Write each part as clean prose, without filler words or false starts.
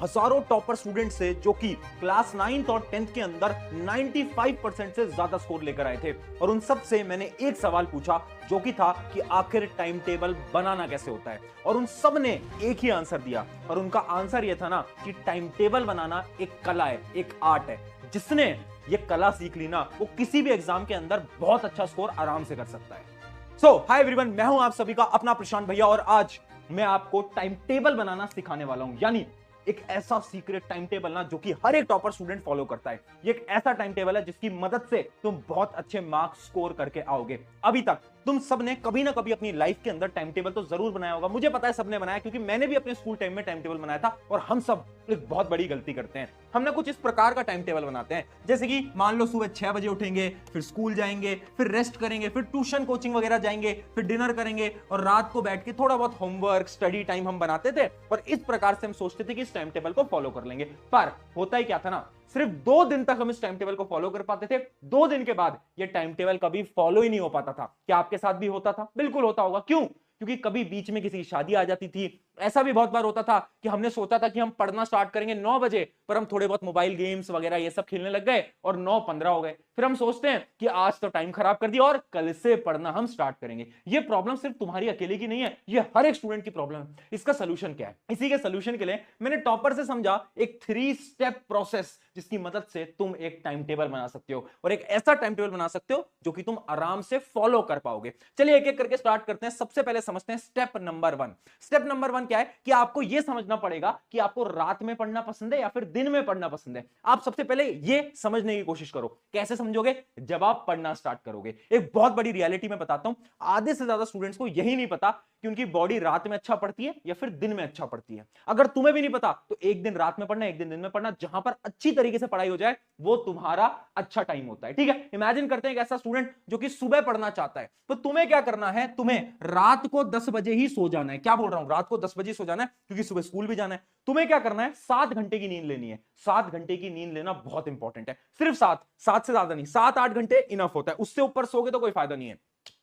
हजारों topper student से जो कि क्लास 9th और 10th के अंदर 95% से ज्यादा स्कोर लेकर आए थे, और उन सब से मैंने एक सवाल पूछा जो कि था कि आखिर टाइम टेबल बनाना कैसे होता है, और उन सब ने एक ही आंसर दिया। और उनका आंसर यह था ना कि टाइम टेबल बनाना एक कला है, एक आर्ट है। जिसने ये कला सीख ली ना, वो किसी भी एग्जाम के अंदर बहुत अच्छा स्कोर आराम से कर सकता है। सो हाय एवरीवन, मैं हूं आप सभी का अपना प्रशांत भैया, और आज मैं आपको टाइम टेबल बनाना सिखाने वाला हूं। यानी एक ऐसा सीक्रेट टाइम टेबल ना जो कि हर एक टॉपर स्टूडेंट फॉलो करता है। ये एक ऐसा टाइम टेबल है जिसकी मदद से तुम बहुत अच्छे मार्क्स स्कोर करके आओगे। अभी तक तुम सबने कभी ना कभी अपनी लाइफ के अंदर टाइम टेबल तो जरूर बनाया होगा। मुझे पता है सबने बनाया, क्योंकि मैंने भी अपने स्कूल टाइम में टाइम टेबल बनाया था। और हम सब एक बहुत बड़ी गलती करते हैं। हमने कुछ इस प्रकार का टाइम टेबल बनाते हैं, जैसे कि मान लो सुबह 6 बजे उठेंगे, फिर स्कूल जाएंगे, फिर रेस्ट करेंगे, फिर ट्यूशन कोचिंग वगैरह जाएंगे, फिर डिनर करेंगे, और रात को बैठ के थोड़ा बहुत होमवर्क स्टडी टाइम हम बनाते थे। और इस प्रकार से हम सोचते थे कि इस टाइम टेबल को फॉलो कर लेंगे। पर होता ही क्या था ना, सिर्फ 2 दिन तक हम इस टाइम टेबल को फॉलो कर पाते थे। 2 दिन के बाद ये टाइम टेबल कभी फॉलो ही नहीं हो पाता था। क्या आपके साथ भी होता था? बिल्कुल होता होगा। क्यों? क्योंकि कभी बीच में किसी की शादी आ जाती थी। ऐसा भी बहुत बार होता था कि हमने सोचा था कि हम पढ़ना स्टार्ट करेंगे 9 बजे, पर हम थोड़े बहुत मोबाइल गेम्स वगैरह ये सब खेलने लग गए और 9:15 हो गए। फिर हम सोचते हैं कि आज तो टाइम खराब कर दिया और कल से पढ़ना हम स्टार्ट करेंगे। ये प्रॉब्लम सिर्फ तुम्हारी अकेले की नहीं है, ये हर एक स्टूडेंट की प्रॉब्लम है। इसका सोल्यूशन क्या है? इसी के सोल्यूशन के लिए मैंने टॉपर से समझा एक 3 स्टेप प्रोसेस, जिसकी मदद से तुम एक टाइम टेबल बना सकते हो, और एक ऐसा टाइम टेबल बना सकते हो जो कि तुम आराम से फॉलो कर पाओगे। चलिए एक एक करके स्टार्ट करते हैं। सबसे पहले समझते हैं स्टेप नंबर 1। स्टेप नंबर 1 क्या है कि आपको यह समझना पड़ेगा कि आपको रात में पढ़ना पसंद है या फिर दिन में पढ़ना पसंद है। आप सबसे पहले यह समझने की कोशिश करो। कैसे समझोगे? जब आप पढ़ना स्टार्ट करोगे। एक बहुत बड़ी रियलिटी में बताता हूं, आधे से ज्यादा स्टूडेंट्स को यही नहीं पता कि उनकी बॉडी रात में अच्छा पढ़ती है या फिर दिन में अच्छा पढ़ती है। अगर तुम्हें भी नहीं पता तो एक दिन रात में पढ़ना, एक दिन में पढ़ना, जहां पर अच्छी तरीके से पढ़ाई हो जाए वो तुम्हारा अच्छा टाइम होता है। ठीक है, इमेजिन करते हैं एक ऐसा स्टूडेंट जो कि सुबह पढ़ना चाहता है, तो तुम्हें क्या करना है? तुम्हें रात को 10 बजे ही सो जाना है। क्या बोल रहा हूं? रात को 10 बजे सो जाना है, क्योंकि सुबह स्कूल भी जाना है। तुम्हें क्या करना है? 7 घंटे की नींद लेनी है। 7 घंटे की नींद लेना बहुत इंपॉर्टेंट है। सिर्फ 7 से ज्यादा नहीं, 7-8 घंटे इनफ होता है। उससे ऊपर सोगे तो कोई फायदा नहीं है।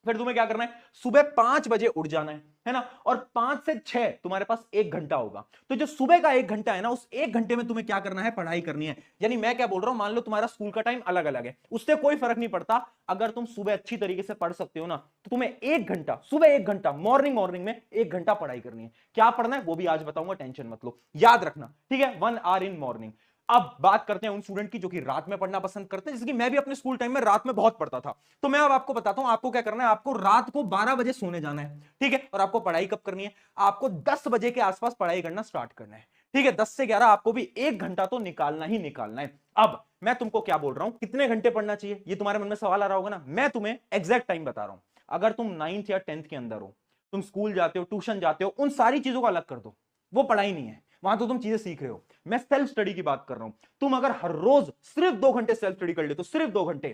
फिर तुम्हें क्या करना है? सुबह 5 बजे उठ जाना है ना, और 5 से 6 तुम्हारे पास 1 घंटा होगा। तो जो सुबह का 1 घंटा है ना, उस 1 घंटे में तुम्हें क्या करना है? पढ़ाई करनी है। यानी मैं क्या बोल रहा हूं, मान लो तुम्हारा स्कूल का टाइम अलग अलग है, उससे कोई फर्क नहीं पड़ता। अगर तुम सुबह अच्छी तरीके से पढ़ सकते हो ना, तो तुम्हें 1 घंटा, सुबह 1 घंटा मॉर्निंग में 1 घंटा पढ़ाई करनी है। क्या पढ़ना है वो भी आज बताऊंगा, टेंशन मत लो, याद रखना। ठीक है, 1 आवर इन मॉर्निंग। अब बात करते हैं उन स्टूडेंट की जो कि रात में पढ़ना पसंद करते हैं, जैसे कि मैं भी अपने स्कूल टाइम में रात में बहुत पढ़ता था। तो मैं अब आपको बताता हूं आपको क्या करना है। आपको रात को 12 बजे सोने जाना है। ठीक है, और आपको पढ़ाई कब करनी है? आपको 10 बजे के आसपास पढ़ाई करना स्टार्ट करना है। ठीक है, 10 से 11 आपको भी 1 घंटा तो निकालना ही निकालना है। अब मैं तुमको क्या बोल रहा हूं, कितने घंटे पढ़ना चाहिए, ये तुम्हारे मन में सवाल आ रहा होगा ना। मैं तुम्हें एग्जैक्ट टाइम बता रहा हूं। अगर तुम 9th या 10th के अंदर हो, तुम स्कूल जाते हो, ट्यूशन जाते हो, उन सारी चीजों को अलग कर दो, वो पढ़ाई नहीं है, वहां तो तुम चीजें सीख रहे हो। मैं सेल्फ स्टडी की बात कर रहा हूं। तुम अगर हर रोज सिर्फ 2 घंटे सेल्फ स्टडी कर ले, तो सिर्फ 2 घंटे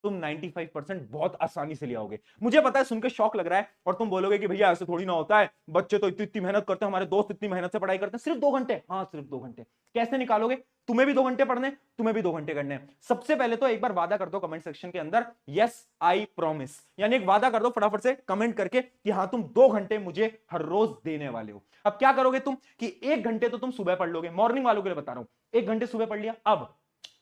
तुम 95% बहुत आसानी से ले आओगे। मुझे पता है सुनकर शौक लग रहा है, और तुम बोलोगे कि भैया ऐसे थोड़ी ना होता है, बच्चे तो इतनी इतनी मेहनत करते हैं, हमारे दोस्त इतनी मेहनत से पढ़ाई करते हैं, सिर्फ 2 घंटे। हाँ, सिर्फ 2 घंटे कैसे निकालोगे? तुम्हें भी 2 घंटे पढ़ने, तुम्हें भी 2 घंटे करने हैं। सबसे पहले तो एक बार वादा कर दो कमेंट सेक्शन के अंदर, यस आई प्रॉमिस, यानी एक वादा कर दो फटाफट से कमेंट करके कि हाँ तुम 2 घंटे मुझे हर रोज देने वाले हो। अब क्या करोगे तुम कि 1 घंटे तो तुम सुबह पढ़ लोगे, मॉर्निंग वालों के लिए बता रहा हूं। 1 घंटे सुबह पढ़ लिया। अब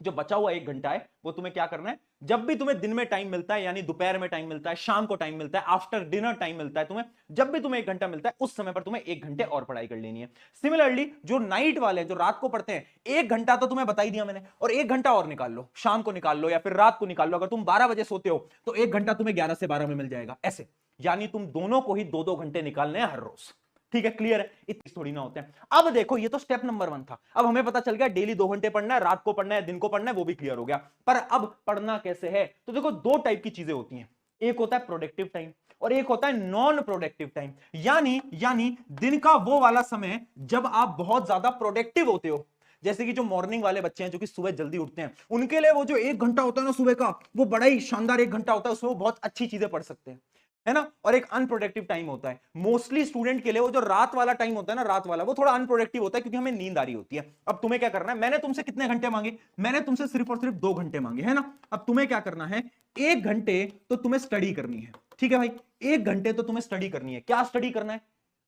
जो बचा हुआ 1 घंटा है वो तुम्हें क्या करना है? जब भी तुम्हें दिन में टाइम मिलता है, यानी दोपहर में टाइम मिलता है, शाम को टाइम मिलता है, आफ्टर डिनर टाइम मिलता है, तुम्हें जब भी तुम्हें 1 घंटा मिलता है, उस समय पर तुम्हें 1 घंटे और पढ़ाई कर लेनी है। सिमिलरली जो नाइट वाले हैं, जो रात को पढ़ते हैं, 1 घंटा तो तुम्हें बता ही दिया मैंने, और 1 घंटा और निकाल लो, शाम को निकाल लो या फिर रात को निकाल लो। अगर तुम 12 बजे सोते हो तो 1 घंटा तुम्हें 11 से 12 में मिल जाएगा, ऐसे। यानी तुम दोनों को ही 2-2 घंटे निकालने हैं हर रोज। ठीक है, क्लियर है? इतनी थोड़ी ना होते हैं। अब देखो, ये तो स्टेप नंबर 1 था। अब हमें पता चल गया डेली 2 घंटे पढ़ना है, रात को पढ़ना है, दिन को पढ़ना है, वो भी क्लियर हो गया। पर अब पढ़ना कैसे है? तो देखो, 2 टाइप की चीजें होती हैं। एक होता है प्रोडक्टिव टाइम और एक होता है नॉन प्रोडक्टिव टाइम। यानी दिन का वो वाला समय जब आप बहुत ज्यादा प्रोडक्टिव होते हो। जैसे कि जो मॉर्निंग वाले बच्चे हैं जो कि सुबह जल्दी उठते हैं, उनके लिए वो जो 1 घंटा होता है ना सुबह का, वो बड़ा ही शानदार 1 घंटा होता है, उसमें वो बहुत अच्छी चीजें पढ़ सकते हैं, है ना। और एक अनप्रोडक्टिव टाइम होता है मोस्टली स्टूडेंट के लिए, वो जो रात वाला टाइम होता है ना, रात वाला वो थोड़ा अनप्रोडक्टिव होता है, क्योंकि हमें नींद आ रही होती है। अब तुम्हें क्या करना है? मैंने तुमसे कितने घंटे मांगे? मैंने तुमसे सिर्फ और सिर्फ 2 घंटे मांगे, है ना। अब तुम्हें क्या करना है? 1 घंटे तो तुम्हें स्टडी करनी है। ठीक है भाई, 1 घंटे तो तुम्हें स्टडी करनी है। क्या स्टडी करना है?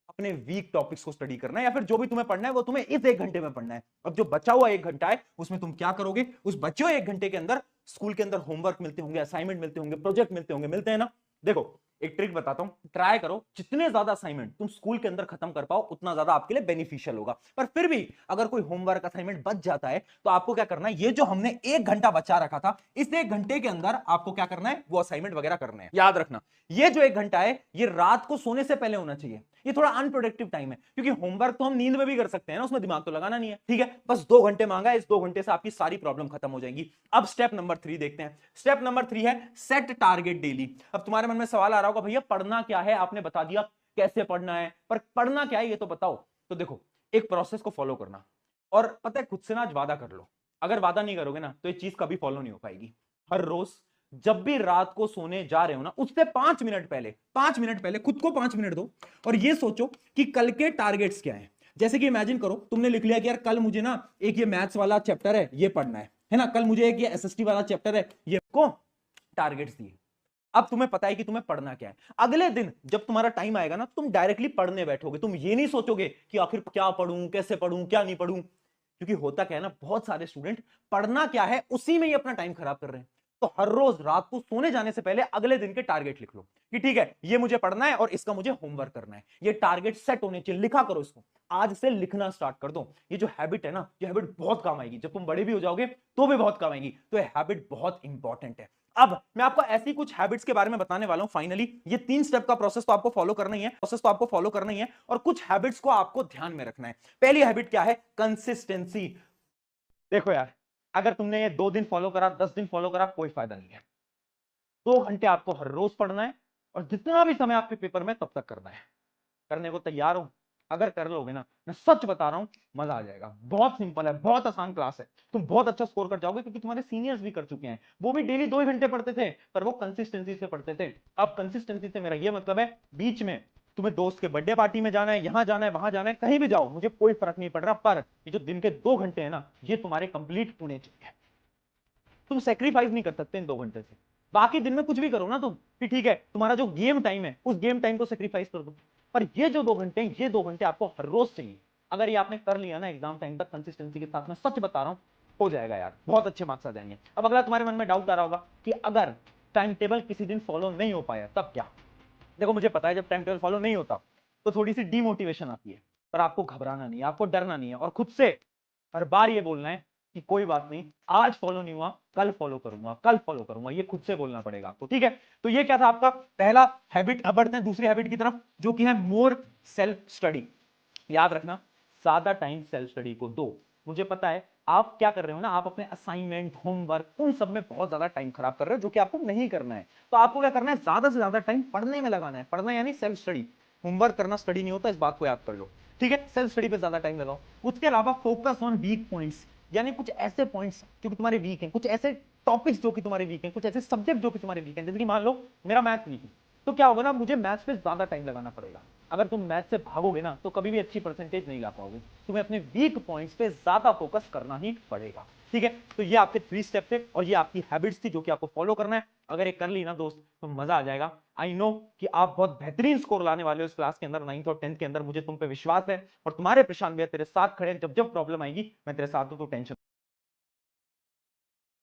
अपने वीक टॉपिक्स को स्टडी करना है, या फिर जो भी तुम्हें पढ़ना है वो तुम्हें इस 1 घंटे में पढ़ना है। अब जो बचा हुआ 1 घंटा है उसमें तुम क्या करोगे? उस बचे हुए 1 घंटे के अंदर स्कूल के अंदर होमवर्क मिलते होंगे, असाइनमेंट मिलते होंगे, प्रोजेक्ट मिलते होंगे, मिलते हैं ना? देखो एक ट्रिक बताता हूं, ट्राई करो जितने ज्यादा असाइनमेंट तुम स्कूल के अंदर खत्म कर पाओ उतना ज्यादा आपके लिए बेनिफिशियल होगा। पर फिर भी अगर कोई होमवर्क असाइनमेंट बच जाता है तो आपको क्या करना है, ये जो हमने 1 घंटा बचा रखा था इस 1 घंटे के अंदर आपको क्या करना है, वो असाइनमेंट वगैरह करने हैं। याद रखना ये जो 1 घंटा है ये रात को सोने से पहले होना चाहिए। ये थोड़ा अनप्रोडक्टिव टाइम है क्योंकि होमवर्क तो हम नींद में भी कर सकते हैं ना, उसमें दिमाग तो लगाना नहीं है। ठीक है, बस 2 घंटे मांगा है, इस 2 घंटे से आपकी सारी प्रॉब्लम खत्म हो जाएंगी। अब स्टेप नंबर 3 देखते हैं। स्टेप नंबर 3 है सेट टारगेट डेली। अब तुम्हारे मन में सवाल आ रहा होगा, भैया पढ़ना क्या है? आपने बता दिया कैसे पढ़ना है, पर पढ़ना क्या है ये तो बताओ। तो देखो एक प्रोसेस को फॉलो करना, और पता है खुद से ना आज वादा कर लो, अगर वादा नहीं करोगे ना तो ये चीज कभी फॉलो नहीं हो पाएगी। हर रोज जब भी रात को सोने जा रहे हो ना, उससे 5 मिनट पहले खुद को 5 मिनट दो और ये सोचो कि कल के टारगेट्स क्या हैं। जैसे कि इमेजिन करो तुमने लिख लिया कि यार कल मुझे ना एक ये मैथ्स वाला चैप्टर है ये पढ़ना है ना, कल मुझे एक ये एसएसटी वाला चैप्टर है ये को टारगेट्स दिए। अब तुम्हें पता है कि तुम्हें पढ़ना क्या है। अगले दिन जब तुम्हारा टाइम आएगा ना तुम डायरेक्टली पढ़ने बैठोगे, तुम ये नहीं सोचोगे कि आखिर क्या पढ़ूं, कैसे पढ़ूं, क्या नहीं पढ़ूं। क्योंकि होता क्या है ना, बहुत सारे स्टूडेंट पढ़ना क्या है उसी में ही अपना टाइम खराब कर रहे हैं। तो हर रोज रात को सोने जाने से पहले अगले दिन के टारगेट लिख लो कि ठीक है ये मुझे पढ़ना है और इसका मुझे होमवर्क करना है। ये टारगेट सेट होने चाहिए, लिखा करो इसको। आज से लिखना स्टार्ट कर दो। ये जो हैबिट है ना, ये हैबिट बहुत काम आएगी, जब तुम बड़े भी हो जाओगे तो भी बहुत काम आएगी। तो ये हैबिट बहुत इंपॉर्टेंट है। अब मैं आपको ऐसी कुछ हैबिट्स के बारे में बताने वाला हूं। फाइनली ये 3 स्टेप का प्रोसेस तो आपको फॉलो करना ही है, और कुछ हैबिट्स को आपको ध्यान में रखना है। पहली हैबिट क्या है? कंसिस्टेंसी। देखो यार, अगर तुमने ये 2 दिन फॉलो करा, 10 दिन फॉलो करा, कोई फायदा नहीं है। 2 घंटे आपको हर रोज पढ़ना है और जितना भी समय आपके पेपर में तब तक करना है। करने को तैयार हो? अगर कर लोगे ना, मैं सच बता रहा हूं मजा आ जाएगा। बहुत सिंपल है, बहुत आसान क्लास है, तुम बहुत अच्छा स्कोर कर जाओगे क्योंकि तुम्हारे सीनियर्स भी कर चुके हैं। वो भी डेली 2 ही घंटे पढ़ते थे पर वो कंसिस्टेंसी से पढ़ते थे। अब कंसिस्टेंसी से मेरा ये मतलब है बीच में तुम्हें दोस्त के बर्थडे पार्टी में जाना है, यहां जाना है, वहां जाना है, कहीं भी जाओ, मुझे कोई फर्क नहीं पड़ रहा, पर ये जो दिन के 2 घंटे है ना ये तुम्हारे कंप्लीट होने चाहिए। तुम सेक्रीफाइस नहीं कर सकते इन 2 घंटे से। बाकी दिन में कुछ भी करो ना तुम कि ठीक है तुम्हारा जो गेम टाइम है उस गेम टाइम को सेक्रीफाइस कर दो, पर ये जो 2 घंटे ये 2 घंटे आपको हर रोज चाहिए। अगर ये आपने कर लिया ना एग्जाम टाइम तक कंसिस्टेंसी के साथ, मैं सच बता रहा हूं हो जाएगा यार, बहुत अच्छे मार्क्स आ जाएंगे। अब अगला तुम्हारे मन में डाउट आ रहा होगा कि अगर टाइम टेबल किसी दिन फॉलो नहीं हो पाया तब क्या? देखो मुझे पता है जब टाइम टेबल फॉलो नहीं होता तो थोड़ी सी डीमोटिवेशन आती है, पर आपको घबराना नहीं है, आपको डरना नहीं है, और खुद से हर बार ये बोलना है कि कोई बात नहीं, आज फॉलो नहीं हुआ कल फॉलो करूंगा, कल फॉलो करूंगा, ये खुद से बोलना पड़ेगा आपको। ठीक है, तो ये क्या था आपका पहला हैबिट। अब बढ़ते हैं दूसरी हैबिट की तरफ जो कि है मोर सेल्फ स्टडी। याद रखना ज्यादा टाइम सेल्फ स्टडी को दो। मुझे पता है आप क्या कर रहे हो ना, आप अपने असाइनमेंट होमवर्क उन सब में बहुत ज्यादा टाइम खराब कर रहे हो जो कि आपको नहीं करना है। तो आपको क्या करना है, ज्यादा से ज्यादा टाइम पढ़ने में लगाना है। पढ़ना यानी सेल्फ स्टडी, होमवर्क करना स्टडी नहीं होता, इस बात को याद कर लो। ठीक है, सेल्फ स्टडी पे ज्यादा टाइम लगाओ। उसके अलावा फोकस ऑन वीक पॉइंट्स, यानी कुछ ऐसे पॉइंट्स जो कि तुम्हारे वीक हैं, कुछ ऐसे टॉपिक्स जो कि तुम्हारे वीक हैं, कुछ ऐसे सब्जेक्ट जो कि तुम्हारे वीक हैं। जैसे कि मान लो मेरा मैथ वीक है तो क्या होगा ना, मुझे मैथ्स पे ज्यादा टाइम लगाना पड़ेगा। अगर तुम मैथ से भागोगे ना तो कभी भी अच्छी परसेंटेज नहीं ला पाओगे। तुम्हें अपने वीक पॉइंट्स पे ज्यादा फोकस करना ही पड़ेगा। ठीक है, तो ये आपके 3 स्टेप थे और ये आपकी हैबिट्स थी जो कि आपको फॉलो करना है। अगर ये कर ली ना दोस्त तो मजा आ जाएगा। आई नो कि आप बहुत बेहतरीन स्कोर लाने वाले हो इस क्लास के अंदर, 9th और 10th के अंदर। मुझे तुम पे विश्वास है और तुम्हारे प्रशांत भैया तेरे साथ खड़े हैं। जब जब प्रॉब्लम आएगी मैं तेरे साथ हूं, तो टेंशन